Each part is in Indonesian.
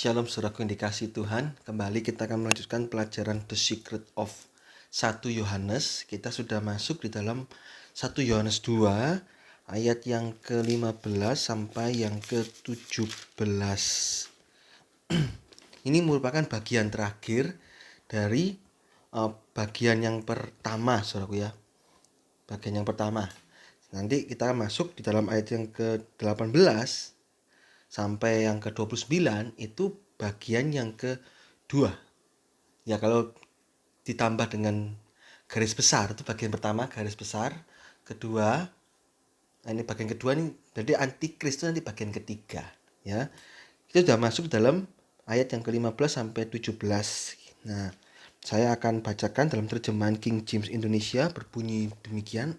Shalom saudaraku yang dikasihi Tuhan. Kembali kita akan melanjutkan pelajaran The Secret of 1 Yohanes. Kita sudah masuk di dalam 1 Yohanes 2 ayat yang ke-15 sampai yang ke-17. Ini merupakan bagian terakhir dari bagian yang pertama, saudaraku ya. Bagian yang pertama. Nanti kita masuk di dalam ayat yang ke-18 sampai yang ke-29 itu bagian yang kedua. Ya kalau ditambah dengan garis besar itu bagian pertama garis besar, kedua. Nah, ini bagian kedua nih, jadi antikris itu nanti bagian ketiga ya. Kita sudah masuk dalam ayat yang ke-15 sampai 17. Nah, saya akan bacakan dalam terjemahan King James Indonesia berbunyi demikian.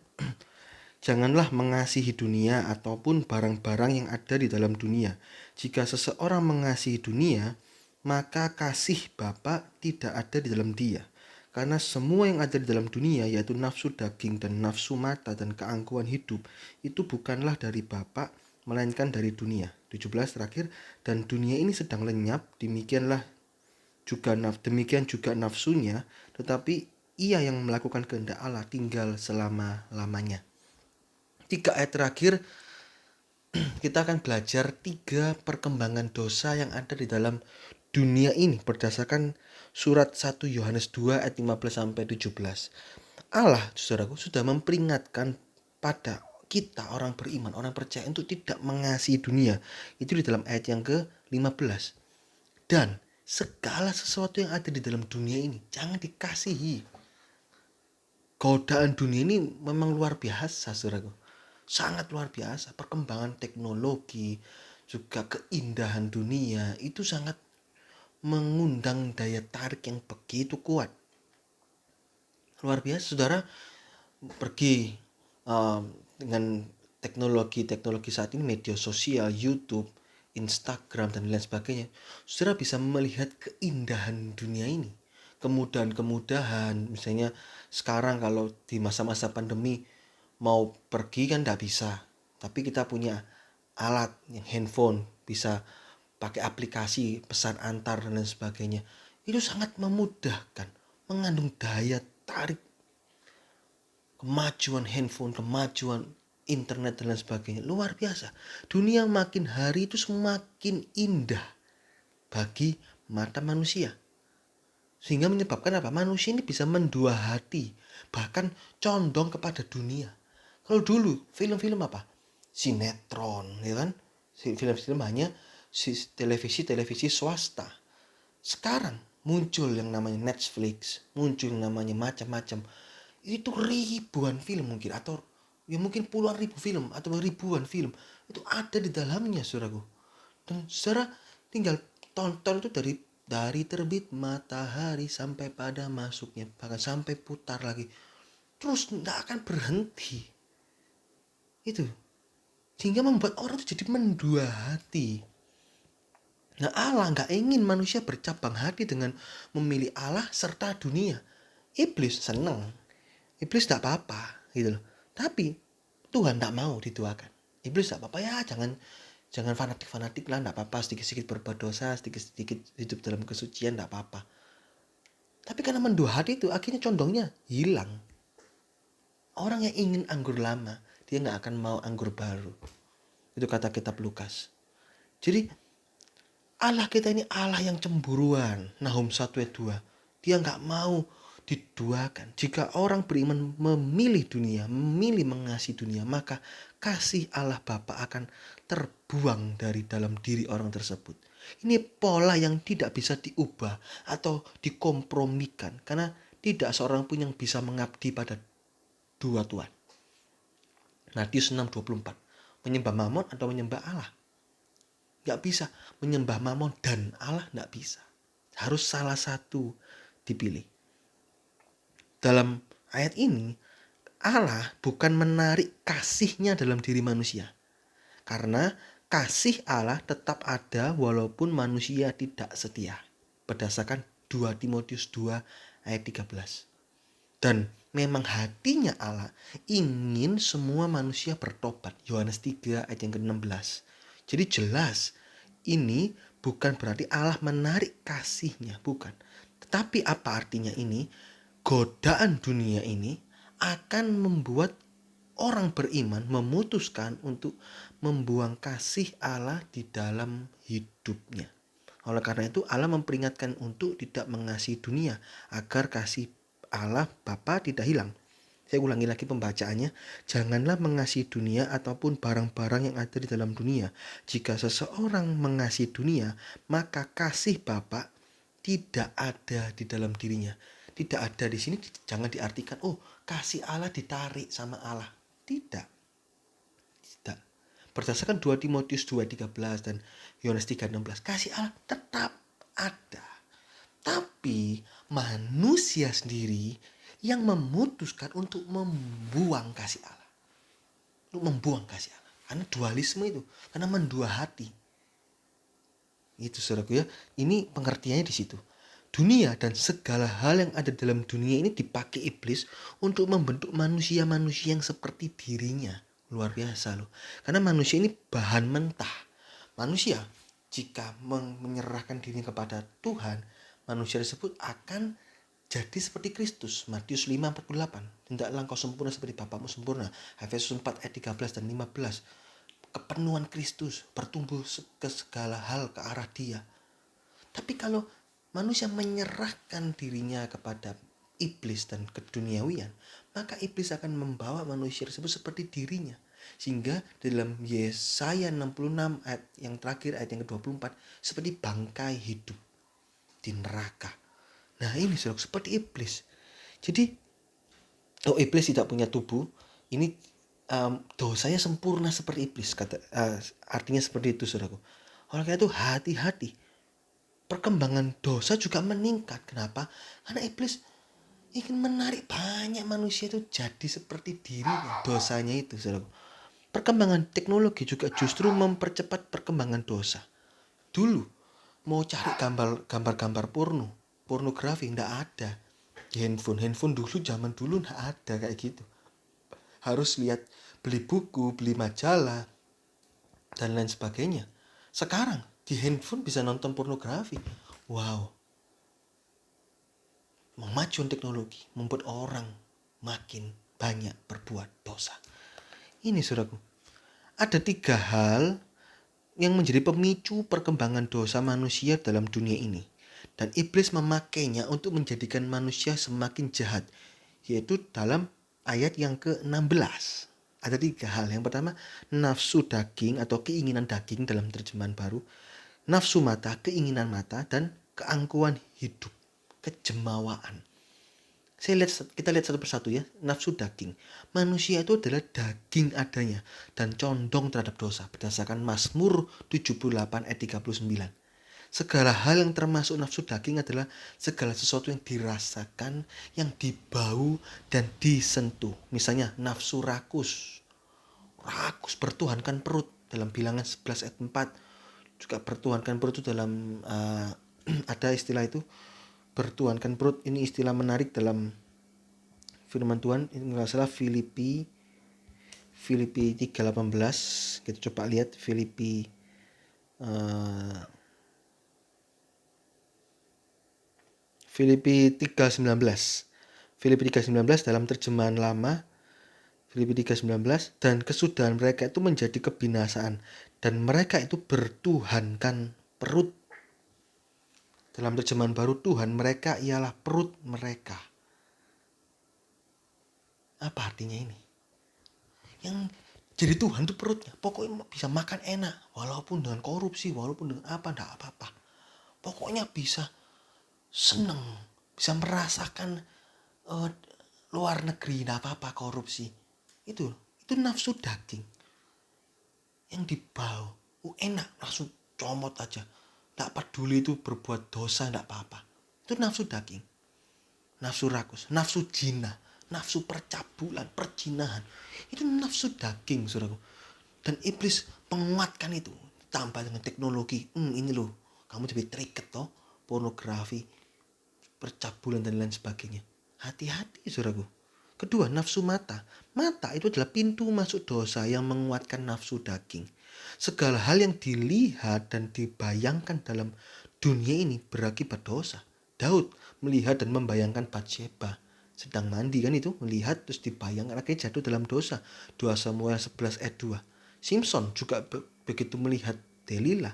Janganlah mengasihi dunia ataupun barang-barang yang ada di dalam dunia. Jika seseorang mengasihi dunia, maka kasih Bapa tidak ada di dalam dia. Karena semua yang ada di dalam dunia, yaitu nafsu daging dan nafsu mata dan keangkuhan hidup, itu bukanlah dari Bapa, melainkan dari dunia. 17 terakhir, dan dunia ini sedang lenyap, demikian juga nafsunya, tetapi ia yang melakukan kehendak Allah tinggal selama-lamanya. 3 ayat terakhir kita akan belajar 3 perkembangan dosa yang ada di dalam dunia ini berdasarkan surat 1 Yohanes 2 ayat 15 sampai 17. Allah, saudaraku, sudah memperingatkan pada kita orang beriman, orang percaya untuk tidak mengasihi dunia. Itu di dalam ayat yang ke-15. Dan segala sesuatu yang ada di dalam dunia ini jangan dikasihi. Godaan dunia ini memang luar biasa, saudaraku. Sangat luar biasa. Perkembangan teknologi, juga keindahan dunia itu sangat mengundang daya tarik yang begitu kuat. Luar biasa, saudara. Pergi dengan teknologi saat ini, media sosial, YouTube, Instagram dan lain sebagainya, saudara bisa melihat keindahan dunia ini. Kemudahan-kemudahan, misalnya sekarang kalau di masa-masa pandemi mau pergi kan tidak bisa, tapi kita punya alat yang handphone, bisa pakai aplikasi pesan antar dan lain sebagainya. Itu sangat memudahkan, mengandung daya tarik, kemajuan handphone, kemajuan internet dan lain sebagainya. Luar biasa. Dunia makin hari itu semakin indah bagi mata manusia. Sehingga menyebabkan apa? Manusia ini bisa mendua hati, bahkan condong kepada dunia. Kalau dulu film-film apa? Sinetron, ya kan? Film-film hanya televisi swasta. Sekarang muncul yang namanya Netflix, muncul yang namanya macam-macam. Itu ribuan film mungkin, atau ya mungkin puluhan ribu film atau ribuan film itu ada di dalamnya, saudaraku. Dan saudara tinggal tonton itu dari terbit matahari sampai pada masuknya, bahkan sampai putar lagi, terus tidak akan berhenti. Itu sehingga membuat orang itu jadi mendua hati. Nah, Allah nggak ingin manusia bercabang hati dengan memilih Allah serta dunia. Iblis senang, iblis tidak apa-apa gitu loh. Tapi Tuhan tidak mau diduakan. Iblis tidak apa-apa ya, jangan fanatik lah, tidak apa-apa, sedikit-sedikit berbuat dosa, sedikit-sedikit hidup dalam kesucian, tidak apa-apa. Tapi karena mendua hati itu akhirnya condongnya hilang. Orang yang ingin anggur lama, dia nggak akan mau anggur baru. Itu kata kitab Lukas. Jadi Allah kita ini Allah yang cemburuan. Nahum 1 ayat 2. Dia nggak mau diduakan. Jika orang beriman memilih dunia, memilih mengasihi dunia, maka kasih Allah Bapa akan terbuang dari dalam diri orang tersebut. Ini pola yang tidak bisa diubah atau dikompromikan, karena tidak seorang pun yang bisa mengabdi pada dua Tuhan. Matius 6:24. Menyembah Mamon atau menyembah Allah? Gak bisa. Menyembah Mamon dan Allah gak bisa. Harus salah satu dipilih. Dalam ayat ini, Allah bukan menarik kasihnya dalam diri manusia. Karena kasih Allah tetap ada walaupun manusia tidak setia. Berdasarkan 2 Timotius 2 ayat 13. Dan memang hatinya Allah ingin semua manusia bertobat. Yohanes 3 ayat yang ke-16. Jadi jelas ini bukan berarti Allah menarik kasih-Nya, bukan. Tetapi apa artinya ini? Godaan dunia ini akan membuat orang beriman memutuskan untuk membuang kasih Allah di dalam hidupnya. Oleh karena itu Allah memperingatkan untuk tidak mengasihi dunia agar kasih Allah Bapa tidak hilang. Saya ulangi lagi pembacaannya. Janganlah mengasihi dunia ataupun barang-barang yang ada di dalam dunia. Jika seseorang mengasihi dunia, maka kasih Bapa tidak ada di dalam dirinya. Tidak ada di sini jangan diartikan, oh kasih Allah ditarik sama Allah. Tidak. Tidak. Berdasarkan 2 Timotius 2:13 dan Yohanes 3:16, kasih Allah tetap ada. Tapi manusia sendiri yang memutuskan untuk membuang kasih Allah. Untuk membuang kasih Allah. Karena dualisme itu. Karena mendua hati. Itu saudaraku ya. Ini pengertiannya di situ. Dunia dan segala hal yang ada dalam dunia ini dipakai iblis untuk membentuk manusia-manusia yang seperti dirinya. Luar biasa loh. Karena manusia ini bahan mentah. Manusia jika menyerahkan dirinya kepada Tuhan, manusia tersebut akan jadi seperti Kristus. Matius 5:48. Hendaklah engkau sempurna seperti Bapamu sempurna. Efesus 4 ayat 13 dan 15. Kepenuhan Kristus, bertumbuh ke segala hal ke arah Dia. Tapi kalau manusia menyerahkan dirinya kepada iblis dan keduniawian, maka iblis akan membawa manusia tersebut seperti dirinya. Sehingga dalam Yesaya 66 ayat yang terakhir, ayat yang ke-24, seperti bangkai hidup di neraka. Nah ini seperti iblis. Jadi iblis tidak punya tubuh. Ini dosanya sempurna seperti iblis. Artinya seperti itu saudaraku. Oleh karena itu hati-hati. Perkembangan dosa juga meningkat. Kenapa? Karena iblis ingin menarik banyak manusia itu jadi seperti dirinya. Dosanya itu saudaraku. Perkembangan teknologi juga justru mempercepat perkembangan dosa. Dulu mau cari gambar-gambar pornografi nggak ada di handphone dulu, zaman dulu nggak ada kayak gitu. Harus lihat, beli buku, beli majalah dan lain sebagainya. Sekarang di handphone bisa nonton pornografi. Wow, kemajuan teknologi membuat orang makin banyak berbuat dosa. Ini saudaraku, ada 3 hal yang menjadi pemicu perkembangan dosa manusia dalam dunia ini. Dan iblis memakainya untuk menjadikan manusia semakin jahat. Yaitu dalam ayat yang ke-16. Ada 3 hal. Yang pertama, nafsu daging atau keinginan daging dalam terjemahan baru. Nafsu mata, keinginan mata, dan keangkuhan hidup, kejemawaan. Kita lihat satu persatu ya. Nafsu daging. Manusia itu adalah daging adanya dan condong terhadap dosa. Berdasarkan Mazmur 78 ayat 39. Segala hal yang termasuk nafsu daging adalah segala sesuatu yang dirasakan, yang dibau dan disentuh. Misalnya nafsu rakus. Rakus bertuhankan perut dalam Bilangan 11 ayat 4. Juga bertuhankan perut itu dalam ada istilah itu. Bertuhankan perut, ini istilah menarik dalam firman Tuhan. Ini nggak salah Filipi 3:18. Kita coba lihat Filipi Filipi 3:19. Filipi 3:19 dalam terjemahan lama. Filipi 3:19, dan kesudahan mereka itu menjadi kebinasaan dan mereka itu bertuhankan perut. Dalam terjemahan baru, Tuhan mereka ialah perut mereka. Apa artinya ini? Yang jadi Tuhan itu perutnya. Pokoknya bisa makan enak. Walaupun dengan korupsi, walaupun dengan apa, enggak apa-apa. Pokoknya bisa seneng. Bisa merasakan luar negeri, enggak apa-apa korupsi. Itu nafsu daging. Yang dibau. Enak, langsung comot aja. Enggak peduli itu berbuat dosa, enggak apa-apa. Itu nafsu daging. Nafsu rakus, nafsu zina, nafsu percabulan, perjinahan. Itu nafsu daging, saudaraku. Dan iblis menguatkan itu. Tambah dengan teknologi. Ini loh, kamu jadi terikat toh. Pornografi, percabulan dan lain sebagainya. Hati-hati, saudaraku. Kedua, nafsu mata. Mata itu adalah pintu masuk dosa yang menguatkan nafsu daging. Segala hal yang dilihat dan dibayangkan dalam dunia ini berakibat dosa. Daud melihat dan membayangkan Batsheba sedang mandi, kan itu melihat terus dibayangkan, akhirnya jatuh dalam dosa. 2 Samuel 11 ayat 2. Simpson juga begitu melihat Delila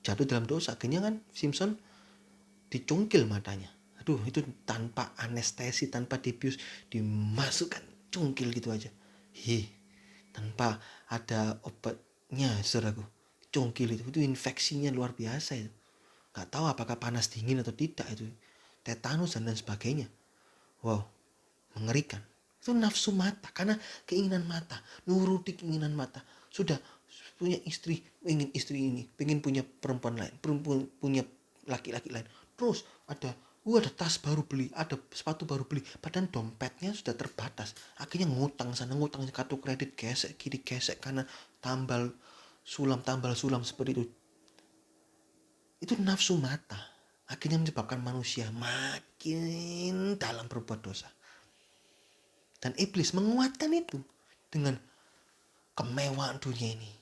jatuh dalam dosa, akhirnya kan Simpson dicungkil matanya. Aduh, itu tanpa anestesi, tanpa dibius, dimasukkan cungkil gitu aja. Tanpa ada obatnya, saudaraku. Cungkil itu infeksinya luar biasa itu. Gak tahu apakah panas dingin atau tidak itu. Tetanus dan sebagainya. Wow, mengerikan. Itu nafsu mata, karena keinginan mata, nuruti keinginan mata. Sudah punya istri, ingin istri ini, pengen punya perempuan lain, perempuan punya laki-laki lain. Terus ada tas baru beli, ada sepatu baru beli, padahal dompetnya sudah terbatas. Akhirnya ngutang sana, ngutang kartu kredit, gesek kiri, gesek kanan, tambal sulam seperti itu. Itu nafsu mata. Akhirnya menyebabkan manusia makin dalam berbuat dosa. Dan iblis menguatkan itu dengan kemewahan dunia ini.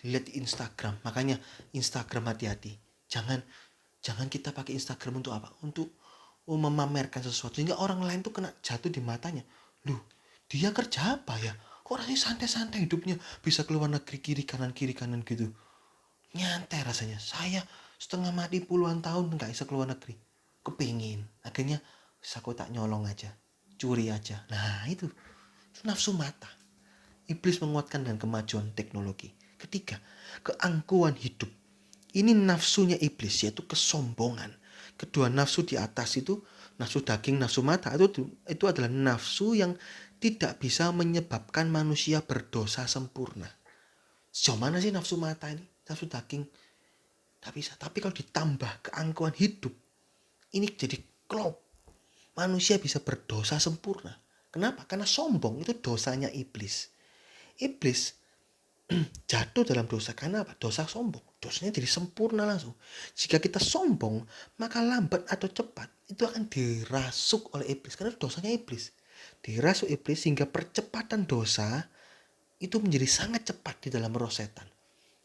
Lihat di Instagram, makanya Instagram hati-hati. Jangan kita pakai Instagram untuk apa? Untuk memamerkan sesuatu sehingga orang lain tuh kena jatuh di matanya. Loh, dia kerja apa ya? Kok rasanya santai-santai hidupnya, bisa keluar negeri kiri kanan gitu. Nyantai rasanya. Saya setengah mati puluhan tahun nggak bisa keluar negeri. Kepingin. Akhirnya aku tak nyolong aja, curi aja. Nah itu nafsu mata. Iblis menguatkan dengan kemajuan teknologi. Ketiga, keangkuhan hidup. Ini nafsunya iblis, yaitu kesombongan. Kedua nafsu di atas itu, nafsu daging, nafsu mata, itu adalah nafsu yang tidak bisa menyebabkan manusia berdosa sempurna. Sejauh mana sih nafsu mata ini, nafsu daging? Tak bisa. Tapi kalau ditambah keangkuhan hidup, ini jadi klop. Manusia bisa berdosa sempurna. Kenapa? Karena sombong itu dosanya iblis. Iblis jatuh dalam dosa karena apa? Dosa sombong. Dosanya jadi sempurna langsung. Jika kita sombong, maka lambat atau cepat itu akan dirasuk oleh iblis. Karena dosanya iblis. Dirasuk iblis sehingga percepatan dosa itu menjadi sangat cepat di dalam roh setan.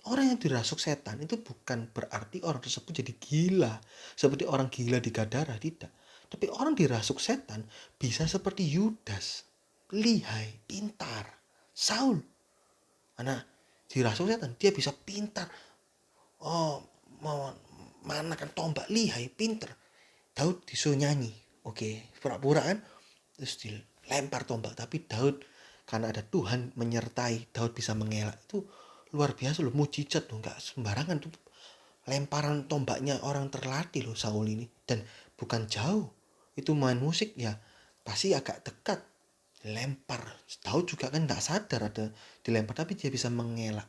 Orang yang dirasuk setan itu bukan berarti orang tersebut jadi gila. Seperti orang gila di Gadara, tidak. Tapi orang dirasuk setan bisa seperti Yudas. Lihai, pintar. Saul. Karena dirasuk setan, dia bisa pintar. Mau manakan tombak, lihai, pintar. Daud disuruh nyanyi. Oke, pura-pura kan. Terus dilempar tombak. Tapi Daud, karena ada Tuhan menyertai, Daud bisa mengelak. Itu luar biasa loh, mujizat loh, nggak sembarangan tuh. Lemparan tombaknya orang terlatih loh Saul ini. Dan bukan jauh. Itu main musik ya pasti agak dekat. Lempar. Daud juga kan nggak sadar ada dilempar, tapi dia bisa mengelak.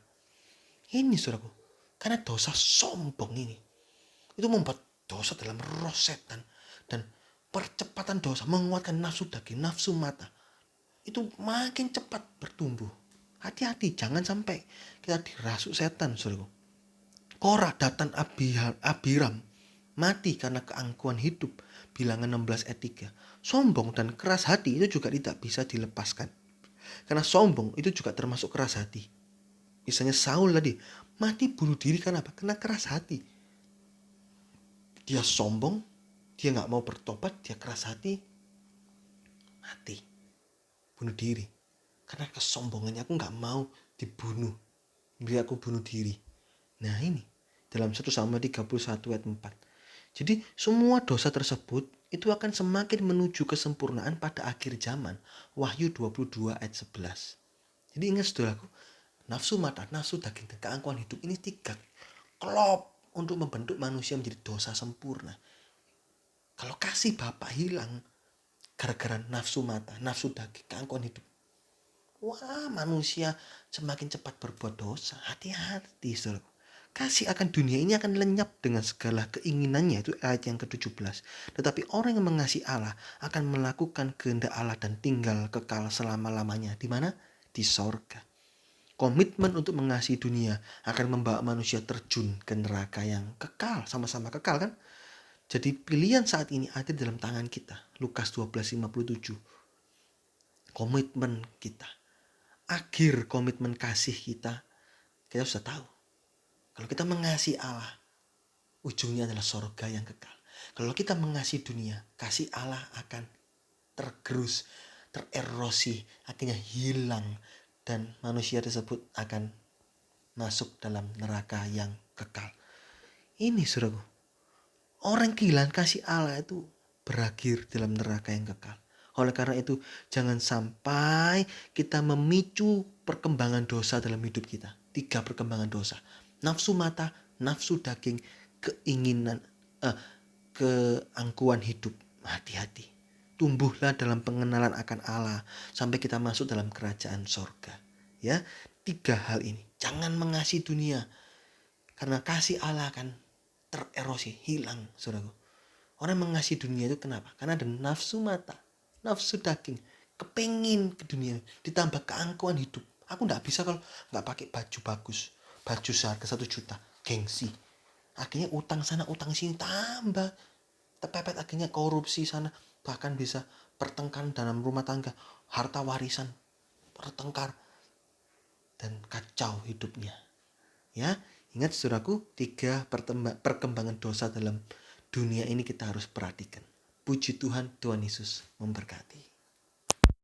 Ini saudaraku, karena dosa sombong ini itu membuat dosa dalam roh setan, dan percepatan dosa menguatkan nafsu daging, nafsu mata itu makin cepat bertumbuh. Hati-hati, jangan sampai kita dirasuk setan, saudaraku. Korah, Datan, Abiram mati karena keangkuhan hidup. Bilangan 16 ayat 3. Sombong dan keras hati itu juga tidak bisa dilepaskan. Karena sombong itu juga termasuk keras hati. Misalnya Saul tadi mati bunuh diri karena apa? Karena keras hati. Dia sombong, dia gak mau bertobat, dia keras hati, mati, bunuh diri. Karena kesombongannya, aku gak mau dibunuh, biar aku bunuh diri. Nah ini dalam 1 Samuel 31 ayat 4. Jadi semua dosa tersebut itu akan semakin menuju kesempurnaan pada akhir zaman. Wahyu 22 ayat 11. Jadi ingat saudaraku, nafsu mata, nafsu daging, dan keangkuhan hidup ini 3 klop untuk membentuk manusia menjadi dosa sempurna. Kalau kasih Bapa hilang gara-gara nafsu mata, nafsu daging, keangkuhan hidup, wah manusia semakin cepat berbuat dosa. Hati-hati saudaraku. Kasih akan dunia ini akan lenyap dengan segala keinginannya, itu ayat yang ke-17. Tetapi orang yang mengasihi Allah akan melakukan kehendak Allah dan tinggal kekal selama-lamanya. Di mana? Di sorga. Komitmen untuk mengasihi dunia akan membawa manusia terjun ke neraka yang kekal, sama-sama kekal kan? Jadi pilihan saat ini ada dalam tangan kita. Lukas 12:57. Komitmen kita. Akhir komitmen kasih kita kita sudah tahu. Kalau kita mengasihi Allah, ujungnya adalah sorga yang kekal. Kalau kita mengasihi dunia, kasih Allah akan tergerus, tererosi, akhirnya hilang. Dan manusia tersebut akan masuk dalam neraka yang kekal. Ini saudaraku, orang kehilangan kasih Allah itu berakhir dalam neraka yang kekal. Oleh karena itu, jangan sampai kita memicu perkembangan dosa dalam hidup kita. 3 perkembangan dosa. Nafsu mata, nafsu daging, keinginan, keangkuhan hidup. Hati-hati. Tumbuhlah dalam pengenalan akan Allah sampai kita masuk dalam kerajaan sorga. Ya, 3 hal ini. Jangan mengasihi dunia. Karena kasih Allah akan tererosi, hilang, saudaraku. Orang mengasihi dunia itu kenapa? Karena ada nafsu mata, nafsu daging, kepengin ke dunia, ditambah keangkuhan hidup. Aku nggak bisa kalau nggak pakai baju bagus, baju seharga 1 juta, gengsi. Akhirnya utang sana, utang sini tambah, terpepet akhirnya korupsi sana, bahkan bisa pertengkaran dalam rumah tangga, harta warisan, pertengkar, dan kacau hidupnya. Ya, ingat saudaraku, 3 perkembangan dosa dalam dunia ini kita harus perhatikan. Puji Tuhan, Tuhan Yesus memberkati.